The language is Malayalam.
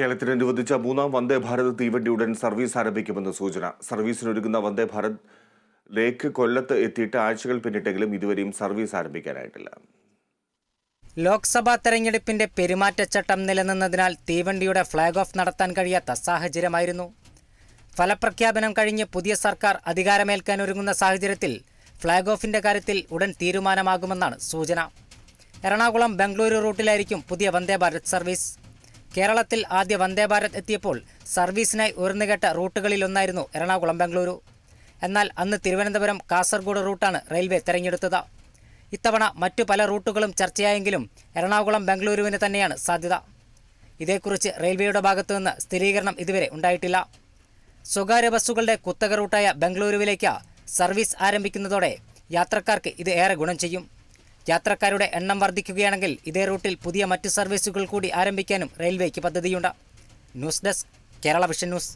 കേരളത്തിൽ അനുവദിച്ച മൂന്നാം വന്ദേ ഭാരത് തീവണ്ടി ഉടൻ സർവീസ് ആരംഭിക്കുമെന്ന് സൂചന. സർവീസിനൊരുങ്ങുന്ന വന്ദേ ഭാരത് ലേക്ക് കൊല്ലത്ത് എത്തിയിട്ട് ആഴ്ചകൾ പിന്നിട്ടെങ്കിലും ഇതുവരെയും സർവീസ് ആരംഭിക്കാനായിട്ടില്ല. ലോക്സഭാ തെരഞ്ഞെടുപ്പിന്റെ പെരുമാറ്റച്ചട്ടം നിലനിന്നതിനാൽ തീവണ്ടിയുടെ ഫ്ളാഗ് ഓഫ് നടത്താൻ കഴിയാത്ത സാഹചര്യമായിരുന്നു. ഫലപ്രഖ്യാപനം കഴിഞ്ഞ് പുതിയ സർക്കാർ അധികാരമേൽക്കാനൊരുങ്ങുന്ന സാഹചര്യത്തിൽ ഫ്ളാഗ് ഓഫിന്റെ കാര്യത്തിൽ ഉടൻ തീരുമാനമാകുമെന്നാണ് സൂചന. എറണാകുളം ബംഗളൂരു റൂട്ടിലായിരിക്കും പുതിയ വന്ദേ ഭാരത് സർവീസ്. കേരളത്തിൽ ആദ്യ വന്ദേ ഭാരത് എത്തിയപ്പോൾ സർവീസിനായി ഉയർന്നുകേട്ട റൂട്ടുകളിലൊന്നായിരുന്നു എറണാകുളം ബംഗളൂരു. എന്നാൽ അന്ന് തിരുവനന്തപുരം കാസർഗോഡ് റൂട്ടാണ് റെയിൽവേ തെരഞ്ഞെടുത്തത്. ഇത്തവണ മറ്റു പല റൂട്ടുകളും ചർച്ചയായെങ്കിലും എറണാകുളം ബംഗളൂരുവിന് തന്നെയാണ് സാധ്യത. ഇതേക്കുറിച്ച് റെയിൽവേയുടെ ഭാഗത്തുനിന്ന് സ്ഥിരീകരണം ഇതുവരെ ഉണ്ടായിട്ടില്ല. സ്വകാര്യ ബസ്സുകളുടെ കുത്തക റൂട്ടായ ബംഗളൂരുവിലേക്ക് സർവീസ് ആരംഭിക്കുന്നതോടെ യാത്രക്കാർക്ക് ഇത് ഏറെ ഗുണം ചെയ്യും. യാത്രക്കാരുടെ എണ്ണം വർദ്ധിക്കുകയാണെങ്കിൽ ഇതേ റൂട്ടിൽ പുതിയ മറ്റ് സർവീസുകൾ കൂടി ആരംഭിക്കാനും റെയിൽവേക്ക് പദ്ധതിയുണ്ട്. News desk, Kerala vision news.